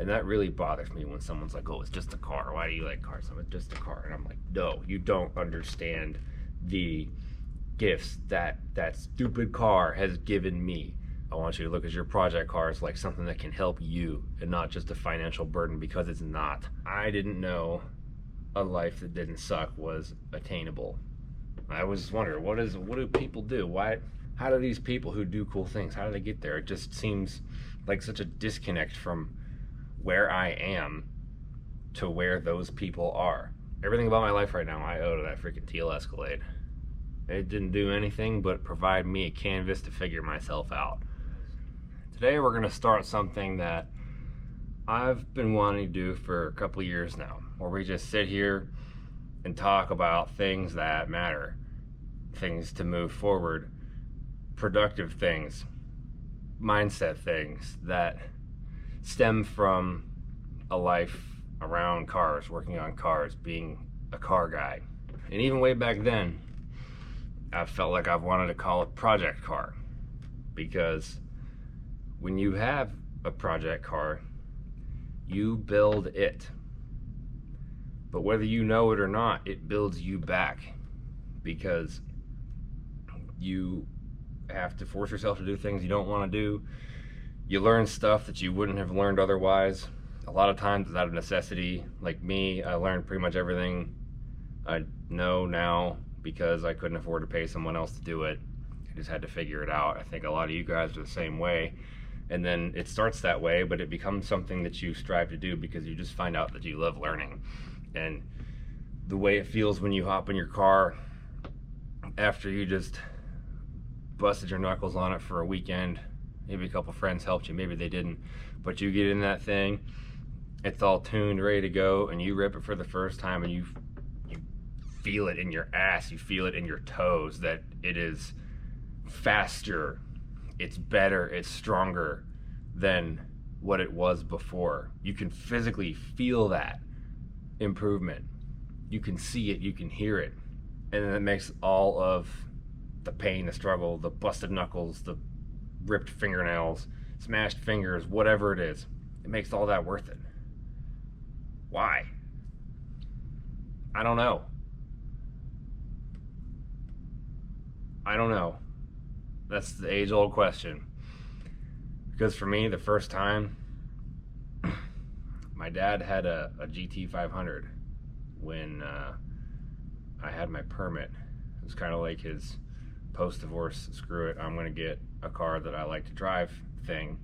And that really bothers me when someone's like, oh, it's just a car. Why do you like cars? I'm like, just a car. And I'm like, no, you don't understand the gifts that that stupid car has given me. I want you to look at your project car as like something that can help you and not just a financial burden, because it's not. I didn't know a life that didn't suck was attainable. I was wondering, what do people do? How do these people who do cool things, how do they get there? It just seems like such a disconnect from where I am to where those people are. Everything about my life right now I owe to that freaking LSXcalade. It didn't do anything but provide me a canvas to figure myself out. Today we're going to start something that I've been wanting to do for a couple of years now, where we just sit here and talk about things that matter, things to move forward, productive things, mindset things that stem from a life around cars, working on cars, being a car guy. And even way back then, I felt like I've wanted to call it project car, because when you have a project car, you build it. But whether you know it or not, it builds you back, because you have to force yourself to do things you don't want to do. You learn stuff that you wouldn't have learned otherwise. A lot of times it's out of necessity. Like me, I learned pretty much everything I know now because I couldn't afford to pay someone else to do it. I just had to figure it out. I think a lot of you guys are the same way. And then it starts that way, but it becomes something that you strive to do because you just find out that you love learning. And the way it feels when you hop in your car after you just busted your knuckles on it for a weekend, maybe a couple friends helped you, maybe they didn't, but you get in that thing, it's all tuned, ready to go, and you rip it for the first time, and you feel it in your ass, you feel it in your toes, that it is faster, it's better, it's stronger than what it was before. You can physically feel that improvement. You can see it, you can hear it. And then it makes all of the pain, the struggle, the busted knuckles, the ripped fingernails, smashed fingers, whatever it is, it makes all that worth it. Why? I don't know. I don't know. That's the age-old question. Because for me, the first time, my dad had a GT 500 when I had my permit. It was kind of like his post-divorce, screw it, I'm gonna get a car that I like to drive thing.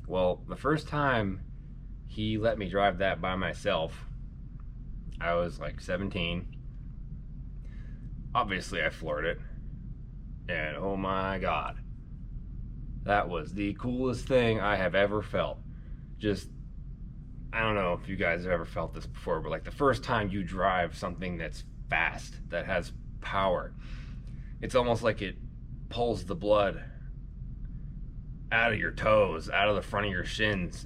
Well, the first time he let me drive that by myself, I was like 17. Obviously I floored it, and oh my god, that was the coolest thing I have ever felt. Just, I don't know if you guys have ever felt this before, but like the first time you drive something that's fast, that has power, it's almost like it pulls the blood out of your toes, out of the front of your shins,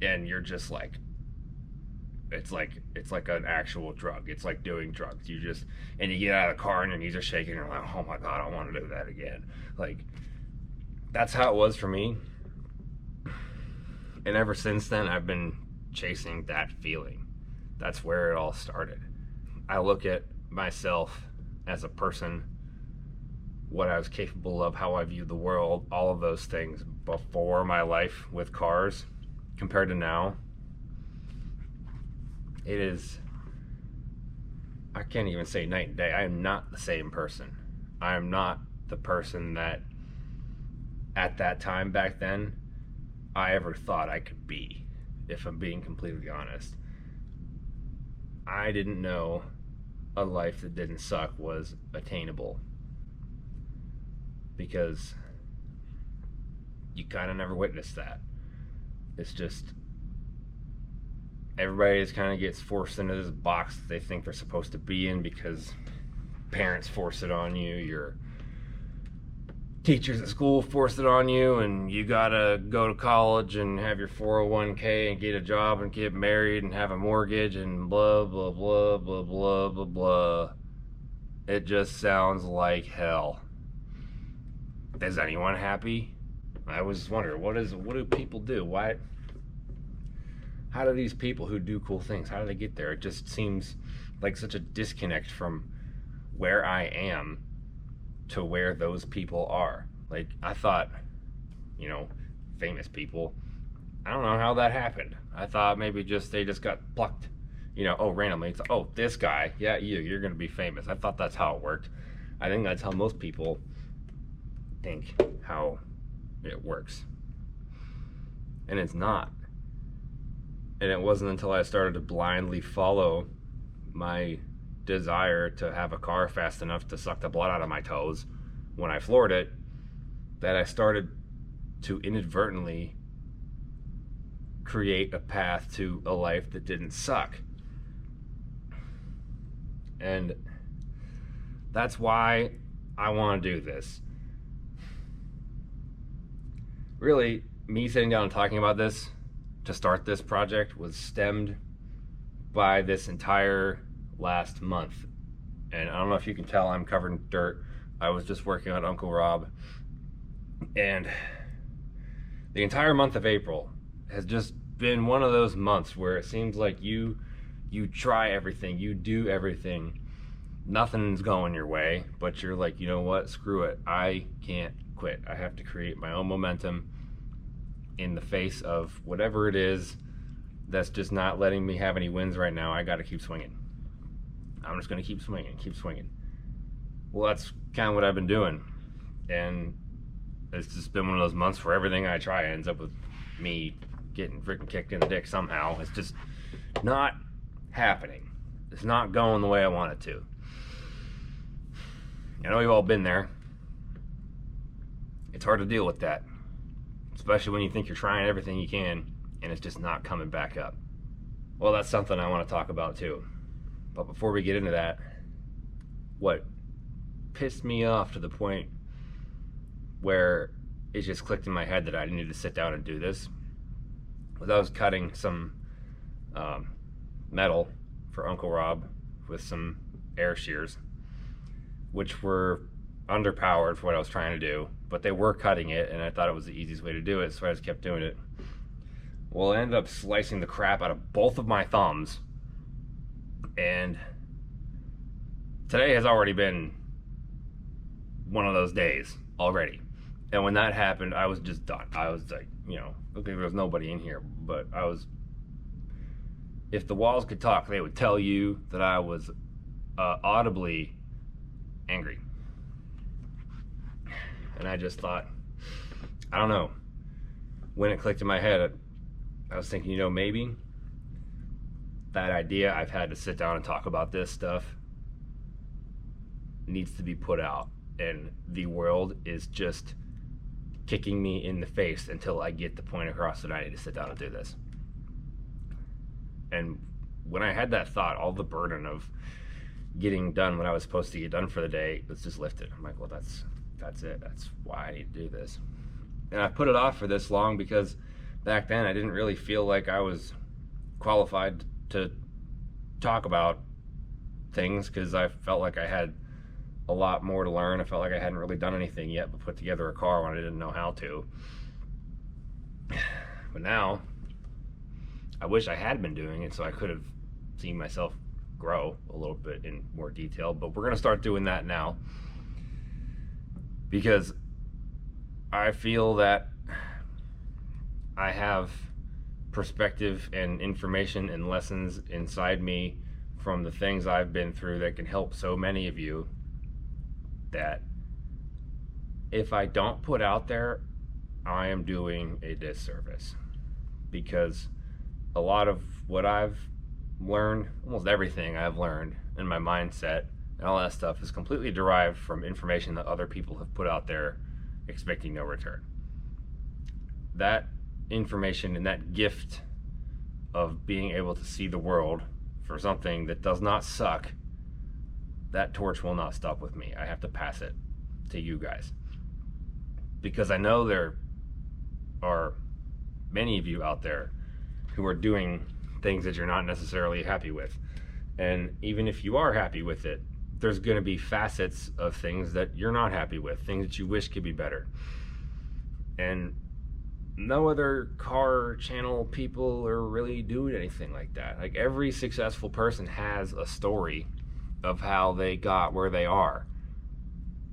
and you're just like, it's like an actual drug. It's like doing drugs. You just, and you get out of the car and your knees are shaking, and you're like, oh my god, I want to do that again. Like, that's how it was for me. And ever since then, I've been chasing that feeling. That's where it all started. I look at myself as a person, what I was capable of, how I viewed the world, all of those things before my life with cars compared to now. It is, I can't even say night and day. I am not the same person. I am not the person that at that time back then I ever thought I could be, if I'm being completely honest. I didn't know a life that didn't suck was attainable, because you kind of never witnessed that. It's just, everybody just kind of gets forced into this box that they think they're supposed to be in because parents force it on you, your teachers at school force it on you, and you gotta go to college and have your 401k and get a job and get married and have a mortgage and blah blah blah blah blah blah blah. It just sounds like hell. Is anyone happy? I was wondering, what do people do? Why how do these people who do cool things, how do they get there? It just seems like such a disconnect from where I am to where those people are. Like, I thought, you know, famous people, I don't know how that happened. I thought maybe they just got plucked, you know, oh, randomly. It's, oh, this guy, yeah, you're going to be famous. I thought that's how it worked. I think that's how most people think how it works. And it's not. And it wasn't until I started to blindly follow my desire to have a car fast enough to suck the blood out of my toes when I floored it that I started to inadvertently create a path to a life that didn't suck. And that's why I want to do this. Really, me sitting down and talking about this to start this project was stemmed by this entire last month. And I don't know if you can tell, I'm covered in dirt. I was just working on Uncle Rob. And the entire month of April has just been one of those months where it seems like you try everything, you do everything, nothing's going your way, but you're like, you know what, screw it, I can't quit. I have to create my own momentum in the face of whatever it is that's just not letting me have any wins right now. I got to keep swinging. I'm just going to keep swinging. Well, that's kind of what I've been doing. And it's just been one of those months where everything I try ends up with me getting freaking kicked in the dick somehow. It's just not happening. It's not going the way I want it to. I know you've all been there. It's hard to deal with that, especially when you think you're trying everything you can and it's just not coming back up. Well, that's something I want to talk about too. But before we get into that, what pissed me off to the point where it just clicked in my head that I needed to sit down and do this was I was cutting some metal for Uncle Rob with some air shears, which were underpowered for what I was trying to do, but they were cutting it, and I thought it was the easiest way to do it, so I just kept doing it. Well, I ended up slicing the crap out of both of my thumbs, and today has already been one of those days already. And when that happened, I was just done. I was like, you know, okay, there was nobody in here, but I was, if the walls could talk, they would tell you that I was audibly angry. And I just thought, I don't know, when it clicked in my head, I was thinking, you know, maybe that idea I've had to sit down and talk about this stuff needs to be put out, and the world is just kicking me in the face until I get the point across that I need to sit down and do this. And when I had that thought, all the burden of getting done what I was supposed to get done for the day was just lifted. I'm like, well, that's it. That's why I need to do this. And I put it off for this long because back then I didn't really feel like I was qualified to talk about things, because I felt like I had a lot more to learn. I felt like I hadn't really done anything yet but put together a car when I didn't know how to. But now, I wish I had been doing it so I could have seen myself grow a little bit in more detail, but we're gonna start doing that now, because I feel that I have perspective and information and lessons inside me from the things I've been through that can help so many of you, that if I don't put out there, I am doing a disservice. Because a lot of what I've learned, almost everything I've learned in my mindset and all that stuff, is completely derived from information that other people have put out there expecting no return. That information and that gift of being able to see the world for something that does not suck, that torch will not stop with me. I have to pass it to you guys, because I know there are many of you out there who are doing things that you're not necessarily happy with. And even if you are happy with it, there's going to be facets of things that you're not happy with, things that you wish could be better. And no other car channel people are really doing anything like that. Like every successful person has a story of how they got where they are.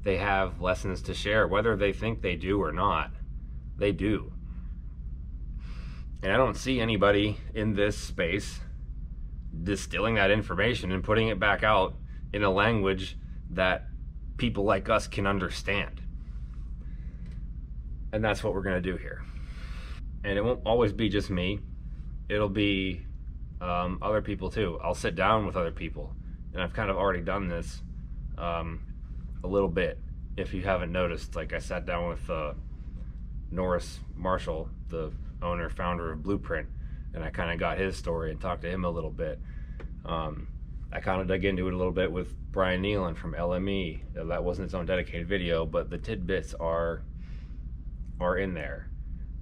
They have lessons to share, whether they think they do or not. They do. And I don't see anybody in this space distilling that information and putting it back out in a language that people like us can understand. And that's what we're going to do here. And it won't always be just me. It'll be other people too. I'll sit down with other people. And I've kind of already done this a little bit. If you haven't noticed, like I sat down with Norris Marshall, the owner, founder of Blueprint, and I kind of got his story and talked to him a little bit. I kind of dug into it a little bit with Brian Nealon from LME. That wasn't its own dedicated video, but the tidbits are in there.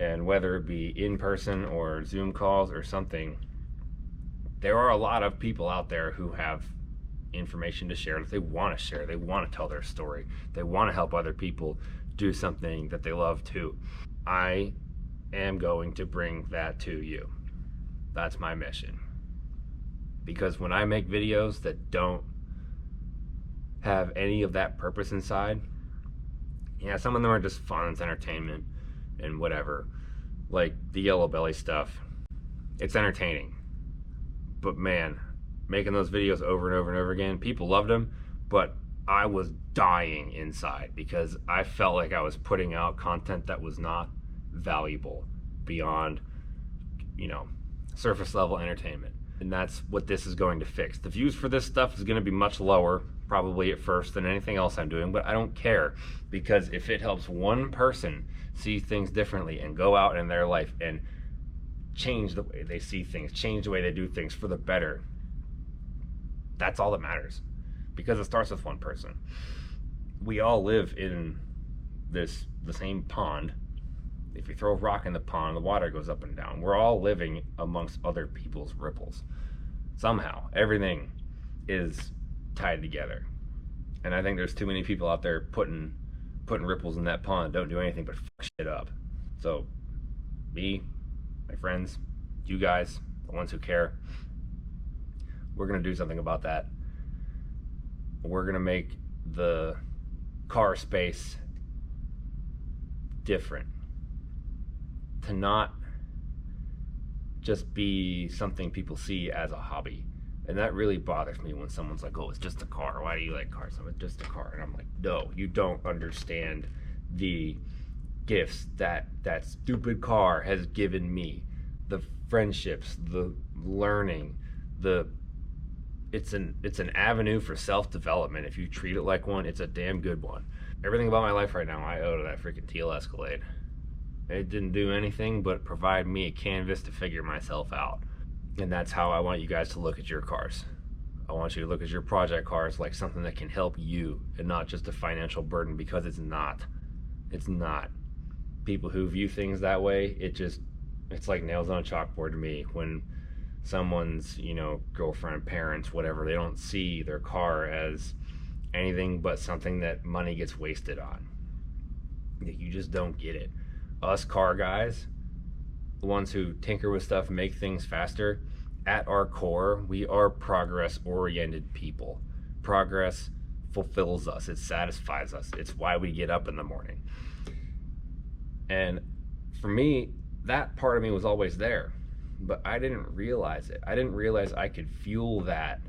And whether it be in person or Zoom calls or something, there are a lot of people out there who have information to share that they want to share. They want to tell their story. They want to help other people do something that they love too. I am going to bring that to you. That's my mission. Because when I make videos that don't have any of that purpose inside, yeah, some of them are just fun, it's entertainment and whatever. Like the yellow belly stuff, it's entertaining. But man, making those videos over and over and over again, people loved them, but I was dying inside because I felt like I was putting out content that was not valuable beyond, surface level entertainment. And that's what this is going to fix. The views for this stuff is going to be much lower, probably at first, than anything else I'm doing, but I don't care, because if it helps one person see things differently and go out in their life and change the way they see things, change the way they do things for the better, that's all that matters, because it starts with one person. We all live in the same pond. If you throw a rock in the pond, the water goes up and down. We're all living amongst other people's ripples. Somehow, everything is tied together. And I think there's too many people out there putting ripples in that pond, don't do anything but fuck shit up. So, me, my friends, you guys, the ones who care, we're gonna do something about that. We're gonna make the car space different. To not just be something people see as a hobby. And that really bothers me when someone's like, oh, it's just a car. Why do you like cars? I'm like, just a car. And I'm like, no, you don't understand the gifts that stupid car has given me. The friendships, the learning, it's an avenue for self-development. If you treat it like one, it's a damn good one. Everything about my life right now, I owe to that freaking LSXcalade. It didn't do anything but provide me a canvas to figure myself out. And that's how I want you guys to look at your cars. I want you to look at your project cars like something that can help you and not just a financial burden, because it's not. It's not. People who view things that way, it's like nails on a chalkboard to me. When someone's, girlfriend, parents, whatever, they don't see their car as anything but something that money gets wasted on. You just don't get it. Us car guys, the ones who tinker with stuff, make things faster, at our core, we are progress-oriented people. Progress fulfills us. It satisfies us. It's why we get up in the morning. And for me, that part of me was always there, but I didn't realize it. I didn't realize I could fuel that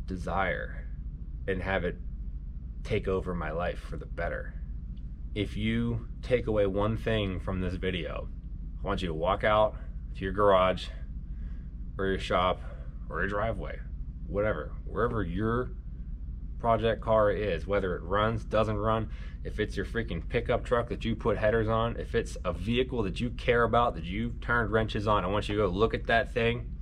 desire and have it take over my life for the better. If you take away one thing from this video, I want you to walk out to your garage or your shop or your driveway, whatever, wherever your project car is, whether it runs, doesn't run, if it's your freaking pickup truck that you put headers on, if it's a vehicle that you care about, that you've turned wrenches on, I want you to go look at that thing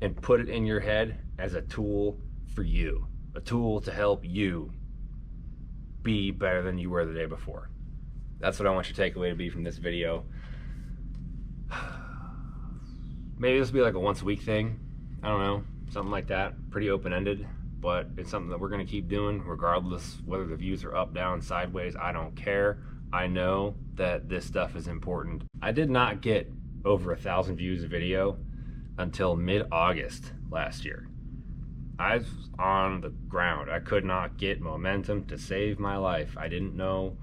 and put it in your head as a tool for you, a tool to help you be better than you were the day before. That's what I want your takeaway to be from this video. Maybe this will be like a once a week thing. I don't know, something like that. Pretty open-ended, but it's something that we're gonna keep doing regardless whether the views are up, down, sideways. I don't care. I know that this stuff is important. I did not get over 1,000 views a video until mid-August last year. I was on the ground. I could not get momentum to save my life. I didn't know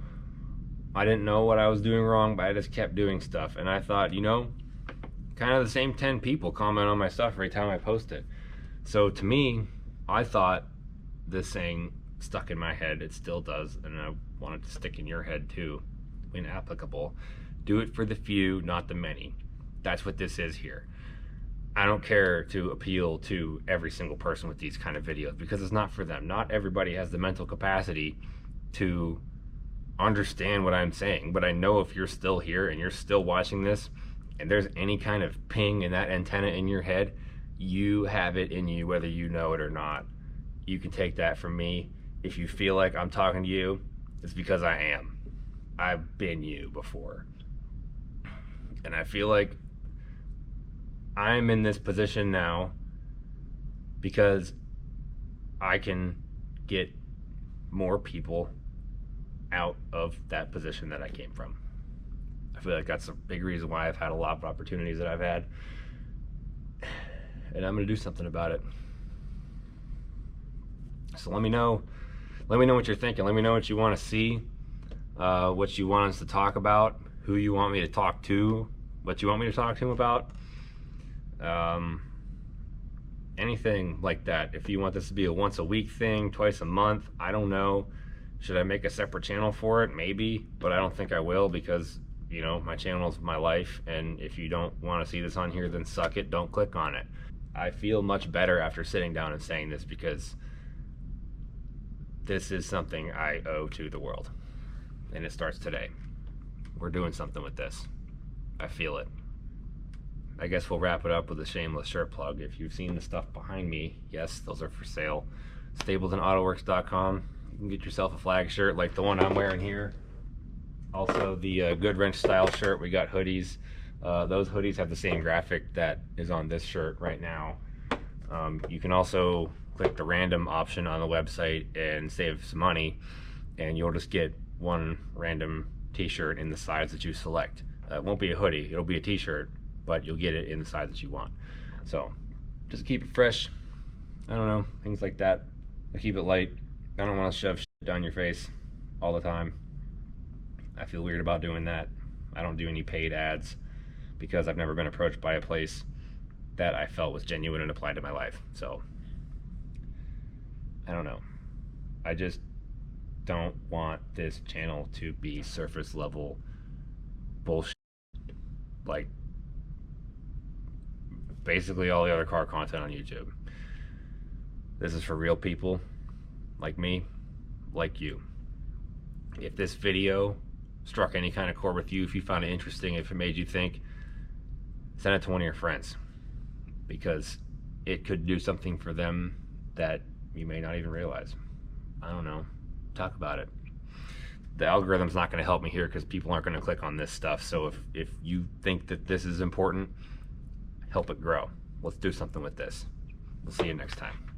what I was doing wrong, but I just kept doing stuff. And I thought, kind of the same 10 people comment on my stuff every time I post it. So to me, I thought this saying stuck in my head. It still does, and I want it to stick in your head too, when applicable. Do it for the few, not the many. That's what this is here. I don't care to appeal to every single person with these kind of videos because it's not for them. Not everybody has the mental capacity to understand what I'm saying, but I know if you're still here and you're still watching this and there's any kind of ping in that antenna in your head, you have it in you whether you know it or not. You can take that from me. If you feel like I'm talking to you, it's because I am. I've been you before. And I feel like I'm in this position now because I can get more people out of that position that I came from. I feel like that's a big reason why I've had a lot of opportunities that I've had. And I'm going to do something about it. So let me know what you're thinking. Let me know what you want to see, what you want us to talk about, who you want me to talk to, what you want me to talk to him about. Anything like that. If you want this to be a once a week thing, twice a month, I don't know. Should I make a separate channel for it? Maybe, but I don't think I will because, my channel is my life, and if you don't want to see this on here, then suck it, don't click on it. I feel much better after sitting down and saying this because this is something I owe to the world, and it starts today. We're doing something with this. I feel it. I guess we'll wrap it up with a shameless shirt plug. If you've seen the stuff behind me, yes, those are for sale. StablesandAutoworks.com. You can get yourself a flag shirt like the one I'm wearing here. Also, the Good Wrench style shirt. We got hoodies. Those hoodies have the same graphic that is on this shirt right now. You can also click the random option on the website and save some money, and you'll just get one random t-shirt in the size that you select. It won't be a hoodie, it'll be a t-shirt, but you'll get it in the size that you want. So just keep it fresh. I don't know, things like that. I keep it light. I don't want to shove shit down your face all the time. I feel weird about doing that. I don't do any paid ads because I've never been approached by a place that I felt was genuine and applied to my life. So I don't know. I just don't want this channel to be surface level bullshit like basically all the other car content on YouTube. This is for real people like me, like you. If this video struck any kind of chord with you, if you found it interesting, if it made you think, send it to one of your friends because it could do something for them that you may not even realize. I don't know. Talk about it. The algorithm's not going to help me here because people aren't going to click on this stuff. So if you think that this is important, help it grow. Let's do something with this. We'll see you next time.